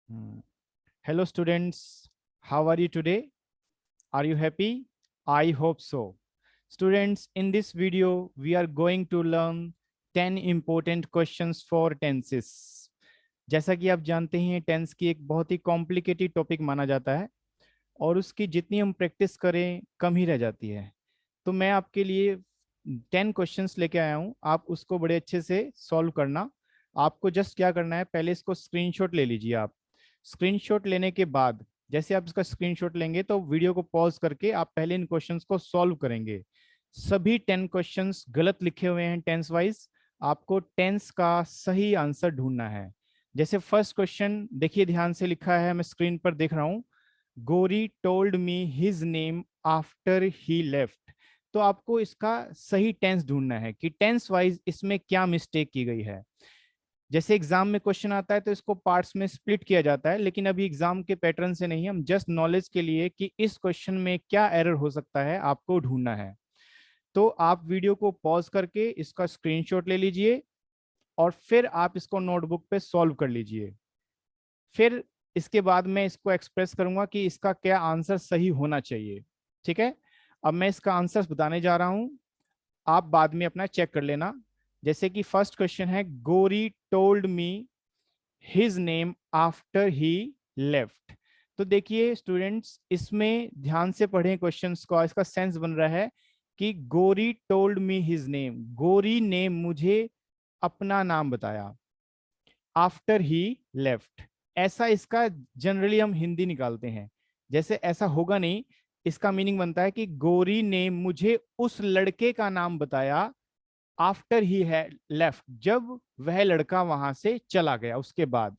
Hmm. Hello, students. How are you today? Are you happy? I hope so. Students, in this video, we are going to learn 10 important questions for tenses. जैसा कि आप जानते हैं tense की एक बहुत ही complicated topic माना जाता है और उसकी जितनी हम प्रैक्टिस करें कम ही रह जाती है। तो मैं आपके लिए 10 क्वेश्चंस लेके आया हूँ, आप उसको बड़े अच्छे से सॉल्व करना। आपको जस्ट क्या करना है, पहले इसको स्क्रीनशॉट ले लीजिए। आप स्क्रीनशॉट लेने के बाद जैसे आप इसका स्क्रीनशॉट लेंगे तो वीडियो को पॉज करके आप पहले इन क्वेश्चंस को सॉल्व करेंगे। सभी 10 क्वेश्चंस गलत लिखे हुए हैं टेंस वाइज। आपको टेंस का सही आंसर ढूंढना है। जैसे फर्स्ट क्वेश्चन देखिए, ध्यान से लिखा है, मैं स्क्रीन पर देख रहा हूँ। गोरी told me his name after he left. तो आपको इसका सही टेंस ढूंढना है कि टेंस वाइज इसमें क्या मिस्टेक की गई है। जैसे एग्जाम में क्वेश्चन आता है तो इसको पार्ट्स में स्प्लिट किया जाता है, लेकिन अभी एग्जाम के पैटर्न से नहीं, हम जस्ट नॉलेज के लिए कि इस क्वेश्चन में क्या एरर हो सकता है आपको ढूंढना है। तो आप वीडियो को पॉज करके इसका स्क्रीनशॉट ले लीजिए और फिर आप इसको नोटबुक पे सॉल्व कर लीजिए। फिर इसके बाद मैं इसको एक्सप्रेस करूंगा कि इसका क्या आंसर सही होना चाहिए। ठीक है, अब मैं इसका आंसर बताने जा रहा हूं, आप बाद में अपना चेक कर लेना। जैसे कि फर्स्ट क्वेश्चन है, गोरी told me his name after he left. तो देखिए स्टूडेंट्स, इसमें ध्यान से पढ़ें क्वेश्चंस को, इसका सेंस बन रहा है कि गोरी टोल्ड मी हिज नेम, गोरी ने मुझे अपना नाम बताया आफ्टर ही लेफ्ट। ऐसा इसका जनरली हम हिंदी निकालते हैं, जैसे ऐसा होगा नहीं। इसका मीनिंग बनता है कि गोरी ने मुझे उस लड़के का नाम बताया आफ्टर ही है लेफ्ट, जब वह लड़का वहां से चला गया उसके बाद।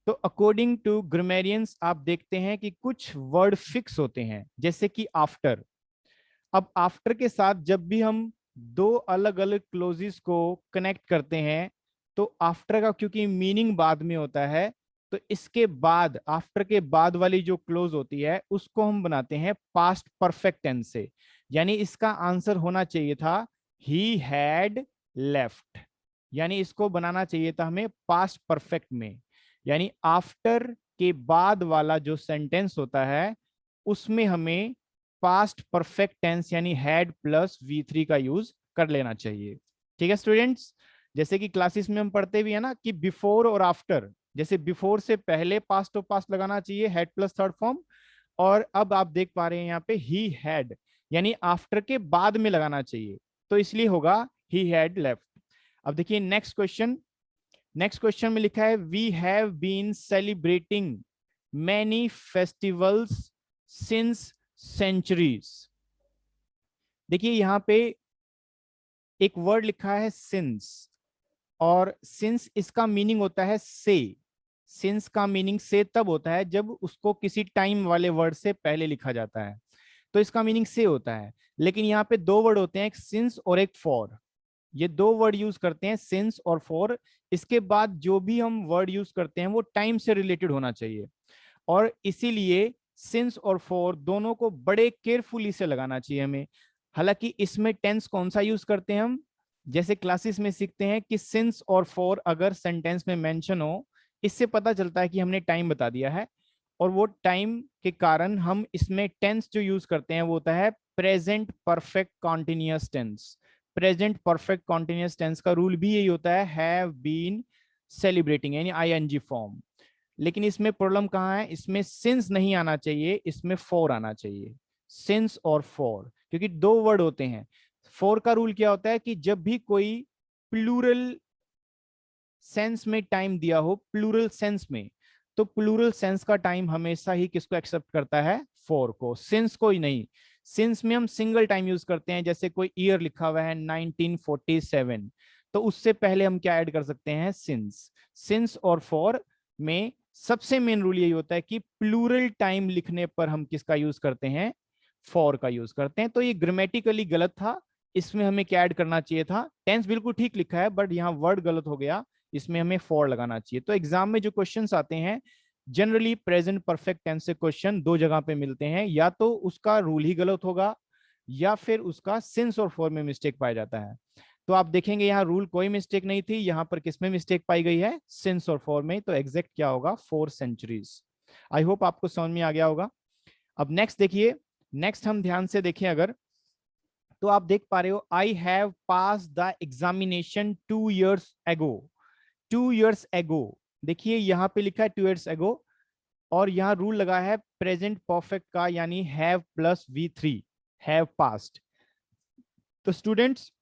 तो अकॉर्डिंग टू ग्रामेरियंस आप देखते हैं कि कुछ वर्ड फिक्स होते हैं, जैसे कि आफ्टर। अब आफ्टर के साथ जब भी हम दो अलग अलग क्लोजेस को कनेक्ट करते हैं तो आफ्टर का क्योंकि मीनिंग बाद में होता है, तो इसके बाद आफ्टर के बाद वाली जो क्लोज होती है उसको हम बनाते हैं पास्ट परफेक्ट टेंस से। यानी इसका आंसर होना चाहिए था ही हैड लेफ्ट, यानी इसको बनाना चाहिए था हमें पास्ट परफेक्ट में। यानी आफ्टर के बाद वाला जो सेंटेंस होता है उसमें हमें पास्ट परफेक्ट टेंस यानी हैड प्लस V3 का यूज कर लेना चाहिए। ठीक है स्टूडेंट्स, जैसे कि क्लासेस में हम पढ़ते भी है ना कि बिफोर और आफ्टर, जैसे बिफोर से पहले पास्ट और पास्ट लगाना चाहिए हैड प्लस थर्ड फॉर्म, और अब आप देख पा रहे हैं यहाँ पे ही हैड, यानी आफ्टर के बाद में लगाना चाहिए, तो इसलिए होगा ही हैड लेफ्ट। अब देखिए नेक्स्ट क्वेश्चन। नेक्स्ट क्वेश्चन में लिखा है we have been celebrating many festivals since centuries. देखिए यहाँ पे एक वर्ड लिखा है सिंस, और सिंस इसका मीनिंग होता है से। सिंस का मीनिंग से तब होता है जब उसको किसी टाइम वाले वर्ड से पहले लिखा जाता है, तो इसका मीनिंग से होता है। लेकिन यहाँ पे दो वर्ड होते हैं, एक सिंस और एक फॉर। ये दो वर्ड यूज करते हैं, सिंस और फॉर। इसके बाद जो भी हम वर्ड यूज करते हैं वो टाइम से रिलेटेड होना चाहिए, और इसीलिए सिंस और फॉर दोनों को बड़े केयरफुली से लगाना चाहिए हमें। हालांकि इसमें टेंस कौन सा यूज करते हैं हम, जैसे क्लासेस में सीखते हैं कि सिंस और फॉर अगर सेंटेंस में मेंशन हो, इससे पता चलता है कि हमने टाइम बता दिया है, और वो टाइम के कारण हम इसमें टेंस जो यूज करते हैं वो होता है present perfect continuous tense. Present perfect continuous tense का रूल भी यही होता है, हैव बीन सेलिब्रेटिंग यानी आईएनजी फॉर्म। लेकिन इसमें प्रॉब्लम कहाँ है, इसमें सिंस नहीं आना चाहिए, इसमें फॉर आना चाहिए। सिंस और फॉर, क्योंकि दो वर्ड होते हैं। फॉर का रूल क्या होता है कि जब भी कोई प्लूरल सेंस में टाइम दिया हो, प्लूरल सेंस में, तो प्लूरल सेंस का टाइम हमेशा ही किसको एक्सेप्ट करता है, फॉर को, सिंस को ही नहीं। सिंस में हम सिंगल टाइम यूज करते हैं, जैसे कोई ईयर लिखा हुआ है 1947, तो उससे पहले हम क्या ऐड कर सकते हैं, सिंस। सिंस और फॉर में सबसे मेन रूल यही होता है कि प्लूरल टाइम लिखने पर हम किसका यूज करते हैं, फॉर का यूज करते हैं। तो ये ग्रामेटिकली गलत था, इसमें हमें क्या ऐड करना चाहिए था, टेंस बिल्कुल ठीक लिखा है बट यहाँ वर्ड गलत हो गया, इसमें हमें फॉर लगाना चाहिए। तो एग्जाम में जो क्वेश्चंस आते हैं जनरली प्रेजेंट परफेक्ट टेंस से क्वेश्चन दो जगह पे मिलते हैं, या तो उसका रूल ही गलत होगा या फिर उसका सिंस और फॉर में मिस्टेक पाया जाता है। तो आप देखेंगे यहाँ रूल कोई मिस्टेक नहीं थी, यहाँ पर किसमें मिस्टेक पाई गई है, सिंस और फॉर में। तो एग्जैक्ट क्या होगा, 4 सेंचुरीज। आई होप आपको समझ में आ गया होगा। अब नेक्स्ट देखिए, नेक्स्ट हम ध्यान से देखें अगर, तो आप देख पा रहे हो, I have pass the examination 2 years एगो। 2 years एगो, देखिए यहाँ पे लिखा है 2 years एगो, और यहाँ रूल लगा है प्रेजेंट परफेक्ट का, यानी have plus V3, have past. तो स्टूडेंट्स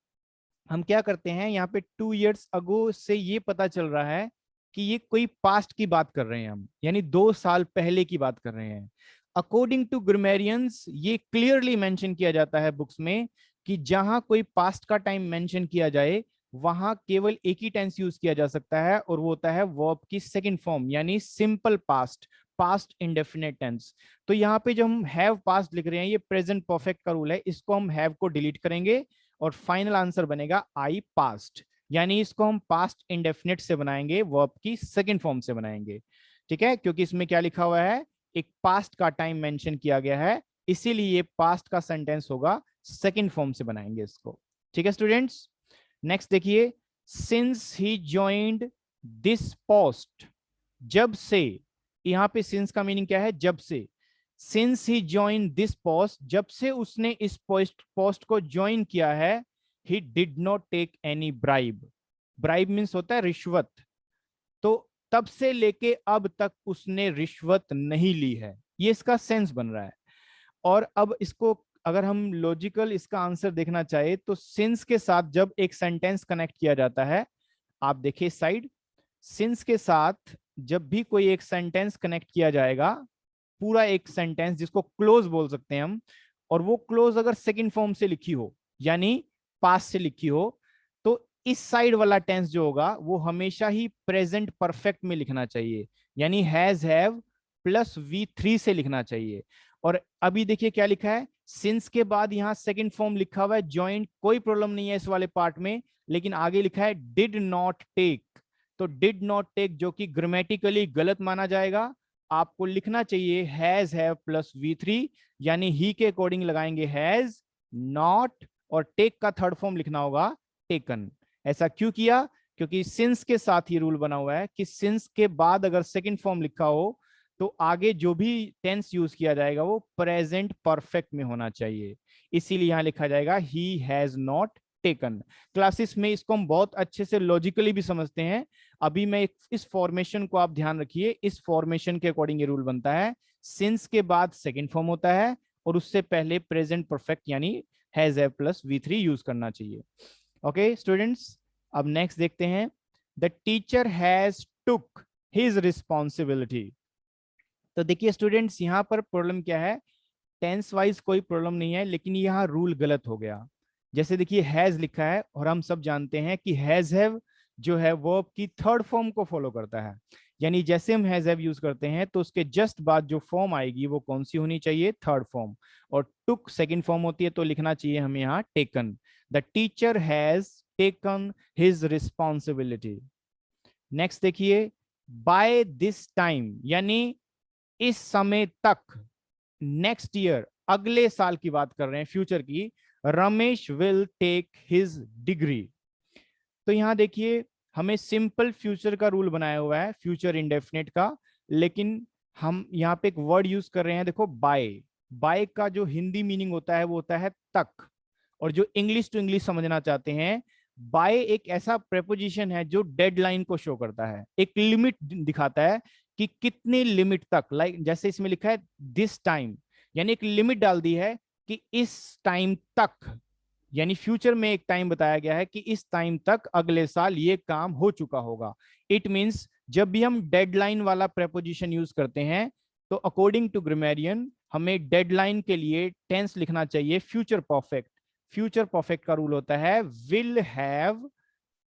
हम क्या करते हैं, यहाँ पे 2 years अगो से ये पता चल रहा है कि ये कोई पास्ट की बात कर रहे हैं हम, यानी 2 साल पहले की बात कर रहे हैं। अकॉर्डिंग टू ग्रामेरियंस ये क्लियरली मेंशन किया जाता है बुक्स में कि जहां कोई पास्ट का टाइम मेंशन किया जाए वहां केवल एक ही टेंस यूज किया जा सकता है, और वो होता है वर्ब की सेकंड फॉर्म, यानी simple past, past indefinite tense. तो यहाँ पे जो हम हैव पास्ट लिख रहे हैं, ये प्रेजेंट परफेक्ट का रूल है, इसको हम हैव को डिलीट करेंगे और फाइनल आंसर बनेगा आई पास्ट, यानी इसको हम पास्ट इंडेफिनिट से बनाएंगे, वर्ब की सेकंड फॉर्म से बनाएंगे। ठीक है, क्योंकि इसमें क्या लिखा हुआ है, एक पास्ट का टाइम मेंशन किया गया है, इसीलिए ये पास्ट का सेंटेंस होगा, सेकंड फॉर्म से बनाएंगे इसको। ठीक है स्टूडेंट्स, नेक्स्ट देखिए, since he joined this post, जब से, यहां पे सिंस का मीनिंग क्या है, जब से। Since he join this post, जब से उसने इस पोस्ट को ज्वाइन किया है, he did not take any bribe. Bribe means होता है रिश्वत, तो तब से लेके अब तक उसने रिश्वत नहीं ली है, ये इसका सेंस बन रहा है। और अब इसको अगर हम लॉजिकल इसका आंसर देखना चाहे तो सिंस के साथ जब एक सेंटेंस कनेक्ट किया जाता है, आप देखिए साइड, सिंस के साथ जब भी कोई एक सेंटेंस कनेक्ट किया जाएगा, पूरा एक सेंटेंस जिसको क्लोज बोल सकते हैं हम, और वो क्लोज अगर सेकंड फॉर्म से लिखी हो, यानी पास से लिखी हो, तो इस साइड वाला टेंस जो होगा वो हमेशा ही प्रेजेंट परफेक्ट में लिखना चाहिए, यानी हैज हैव प्लस V3 से लिखना चाहिए। और अभी देखिए क्या लिखा है, सिंस के बाद यहाँ सेकंड फॉर्म लिखा हुआ है जॉइंट, कोई प्रॉब्लम नहीं है इस वाले पार्ट में, लेकिन आगे लिखा है डिड नॉट टेक। तो डिड नॉट टेक जो कि ग्रामेटिकली गलत माना जाएगा, आपको लिखना चाहिए हैज हैव प्लस V3, यानी ही के अकॉर्डिंग लगाएंगे हैज नॉट, और टेक का थर्ड फॉर्म लिखना होगा टेकन। ऐसा क्यों किया, क्योंकि सिंस के साथ ही रूल बना हुआ है कि सिंस के बाद अगर सेकंड फॉर्म लिखा हो तो आगे जो भी टेंस यूज किया जाएगा वो प्रेजेंट परफेक्ट में होना चाहिए, इसीलिए यहां लिखा जाएगा he has not taken. Classes में इसको हम बहुत अच्छे से लॉजिकली भी समझते हैं। अभी मैं इस फॉर्मेशन को आप ध्यान रखिए, इस फॉर्मेशन के अकॉर्डिंग ये रूल बनता है, सिंस के बाद सेकंड फॉर्म होता है और उससे पहले प्रेजेंट परफेक्ट यानी has have plus V3 use करना चाहिए। ओके स्टूडेंट्स, अब नेक्स्ट देखते हैं, the teacher has took his responsibility. तो देखिए स्टूडेंट्स यहाँ पर प्रॉब्लम क्या है, टेंस वाइज कोई प्रॉब्लम नहीं है, लेकिन यहाँ रूल गलत हो गया। जैसे देखिए हैज लिखा है और हम सब जानते हैं कि हैज हैव जो है वर्ब की थर्ड फॉर्म को फॉलो करता है, यानी जैसे हम हैज हैव यूज करते हैं तो उसके जस्ट बाद जो फॉर्म आएगी वो कौन सी होनी चाहिए, थर्ड फॉर्म, और टुक सेकंड फॉर्म होती है, तो लिखना चाहिए हमें यहाँ taken. The teacher has taken his responsibility. Next देखिए, बाय दिस टाइम, यानी इस समय तक, नेक्स्ट ईयर अगले साल की बात कर रहे हैं, फ्यूचर की, Ramesh will take his degree. तो यहां देखिए हमें सिंपल फ्यूचर का रूल बनाया हुआ है, फ्यूचर इंडेफिनिट का, लेकिन हम यहाँ पे एक वर्ड यूज कर रहे हैं, देखो बाय। बाय का जो हिंदी मीनिंग होता है वो होता है तक, और जो इंग्लिश टू इंग्लिश समझना चाहते हैं, बाय एक ऐसा प्रेपोजिशन है जो डेडलाइन को शो करता है, एक लिमिट दिखाता है कि कितनी लिमिट तक, लाइक जैसे इसमें लिखा है दिस टाइम, यानी एक लिमिट डाल दी है कि इस टाइम तक, यानी फ्यूचर में एक टाइम बताया गया है कि इस टाइम तक अगले साल ये काम हो चुका होगा। इट मींस जब भी हम डेडलाइन वाला प्रेपोजिशन यूज करते हैं तो अकॉर्डिंग टू ग्रामेरियन हमें डेडलाइन के लिए टेंस लिखना चाहिए फ्यूचर परफेक्ट। फ्यूचर परफेक्ट का रूल होता है विल हैव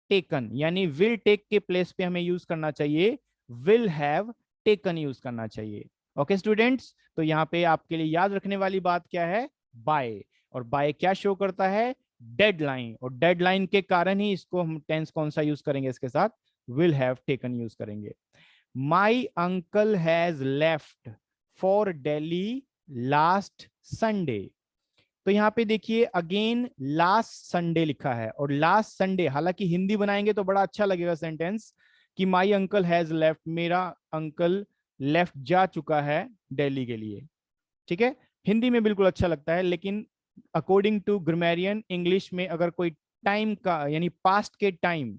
टेकन, यानी विल टेक के प्लेस पे हमें यूज करना चाहिए विल हैव टेकन यूज करना चाहिए। ओके स्टूडेंट्स, तो यहाँ पे आपके लिए याद रखने वाली बात क्या है, बाय, और बाय क्या शो करता है, डेडलाइन, और डेडलाइन के कारण ही इसको हम टेंस कौन सा यूज करेंगे, इसके साथ विल हैव टेकन यूज करेंगे। My uncle has left for Delhi last Sunday. तो यहाँ पे देखिए अगेन लास्ट संडे लिखा है, और लास्ट संडे, हालांकि हिंदी बनाएंगे तो बड़ा अच्छा लगेगा सेंटेंस कि माई अंकल हैज लेफ्ट, मेरा अंकल लेफ्ट जा चुका है दिल्ली के लिए, ठीक है, हिंदी में बिल्कुल अच्छा लगता है। लेकिन अकॉर्डिंग टू ग्रामरियन इंग्लिश में अगर कोई टाइम का यानी पास्ट के टाइम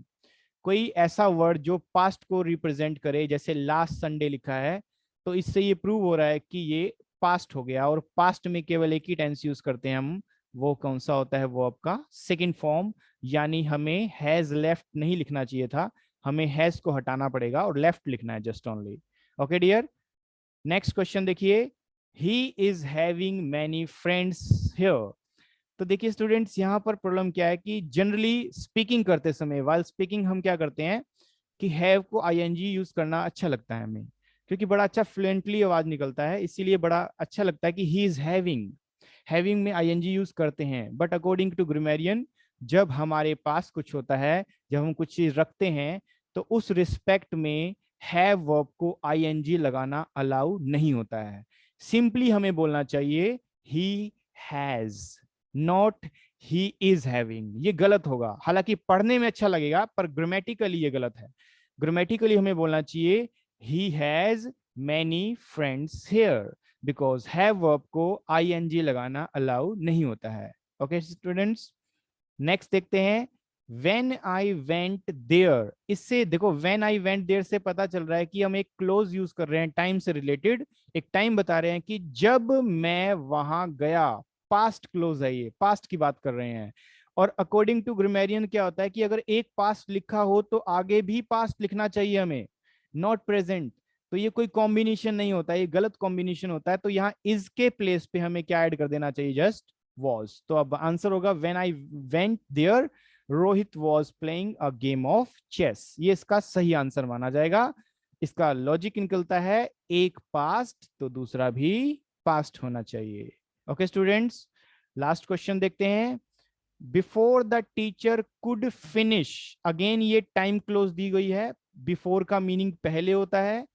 कोई ऐसा वर्ड जो पास्ट को रिप्रेजेंट करे, जैसे लास्ट संडे लिखा है, तो इससे ये प्रूव हो रहा है कि ये पास्ट हो गया, और पास्ट में केवल एक ही टेंस यूज करते हैं हम, वो कौन सा होता है, वो आपका सेकंड फॉर्म, यानी हमें हैज लेफ्ट नहीं लिखना चाहिए था, हमें हैज को हटाना पड़ेगा और लेफ्ट लिखना है just only. Okay dear, next question देखिए, he is having many friends here. तो देखिए स्टूडेंट्स, यहाँ पर प्रॉब्लम क्या है कि जनरली स्पीकिंग करते समय, वाइल स्पीकिंग, हम क्या करते हैं कि हैव को आईएनजी यूज करना अच्छा लगता है हमें, क्योंकि बड़ा अच्छा फ्लुएंटली आवाज निकलता है, इसीलिए बड़ा अच्छा लगता है कि ही इज हैविंग, हैविंग में आईएनजी यूज करते हैं। बट अकॉर्डिंग टू ग्रामरियन, जब हमारे पास कुछ होता है, जब हम कुछ चीज रखते हैं, तो उस रिस्पेक्ट में हैव वर्ब को आईएनजी लगाना अलाउ नहीं होता है। सिंपली हमें बोलना चाहिए he has, not he is having. ये गलत होगा, हालांकि पढ़ने में अच्छा लगेगा, पर ग्रामेटिकली ये गलत है। ग्रामेटिकली हमें बोलना चाहिए he has many friends here, because have verb को आईएनजी लगाना अलाउ नहीं होता है। ओके स्टूडेंट्स, नेक्स्ट देखते हैं, व्हेन आई वेंट देयर। इससे देखो, व्हेन आई वेंट देयर से पता चल रहा है कि हम एक क्लोज यूज कर रहे हैं, टाइम से रिलेटेड, एक टाइम बता रहे हैं कि जब मैं वहां गया, पास्ट क्लोज है, ये पास्ट की बात कर रहे हैं। और अकॉर्डिंग टू ग्रामरियन क्या होता है कि अगर एक पास्ट लिखा हो तो आगे भी पास्ट लिखना चाहिए हमें, नॉट प्रेजेंट। तो ये कोई कॉम्बिनेशन नहीं होता, ये गलत कॉम्बिनेशन होता है, तो यहाँ इज के प्लेस पे हमें क्या ऐड कर देना चाहिए, जस्ट वॉज। तो अब आंसर होगा when I went there Rohit was playing a game of chess, ये इसका सही आंसर माना जाएगा। इसका लॉजिक निकलता है एक पास्ट तो दूसरा भी पास्ट होना चाहिए। ओके स्टूडेंट्स, लास्ट क्वेश्चन देखते हैं, before the teacher could finish. Again ये टाइम क्लोज दी गई है, बिफोर का मीनिंग पहले होता है,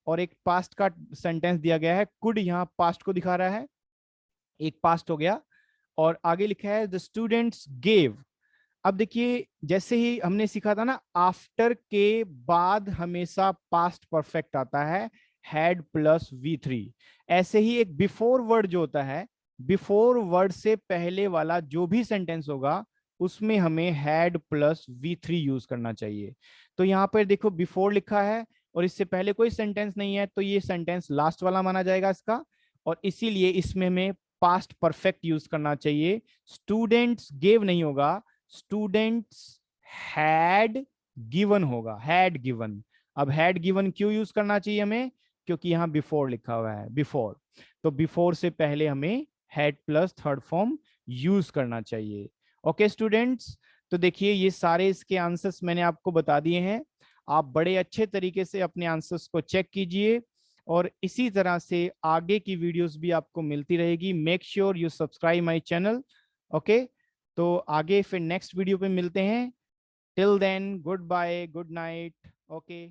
और एक पास्ट का सेंटेंस दिया गया है, कुड यहाँ पास्ट को दिखा रहा है, एक पास्ट हो गया, और आगे लिखा है द स्टूडेंट्स गेव। अब देखिए, जैसे ही हमने सीखा था ना, आफ्टर के बाद हमेशा पास्ट परफेक्ट आता है, हैड प्लस V3। ऐसे ही एक बिफोर वर्ड जो होता है, बिफोर वर्ड से पहले वाला जो भी सेंटेंस होगा, उसमें हमें हैड प्लस V3 यूज करना चाहिए। तो यहाँ पर देखो बिफोर लिखा है और इससे पहले कोई सेंटेंस नहीं है, तो ये सेंटेंस लास्ट वाला माना जाएगा इसका, और इसीलिए इसमें हमें पास्ट परफेक्ट यूज करना चाहिए। स्टूडेंट्स गेव नहीं होगा, स्टूडेंट्स हैड गिवन होगा, हैड गिवन। अब हैड गिवन क्यों यूज करना चाहिए हमें, क्योंकि यहां बिफोर लिखा हुआ है, बिफोर, तो बिफोर से पहले हमें had plus third form use करना चाहिए। ओके स्टूडेंट्स, तो देखिए ये सारे इसके आंसर्स मैंने आपको बता दिए हैं, आप बड़े अच्छे तरीके से अपने आंसर्स को चेक कीजिए, और इसी तरह से आगे की वीडियोस भी आपको मिलती रहेगी। Make sure you subscribe my channel. Okay, तो आगे फिर नेक्स्ट वीडियो पे मिलते हैं। Till then, good bye, good night. Okay.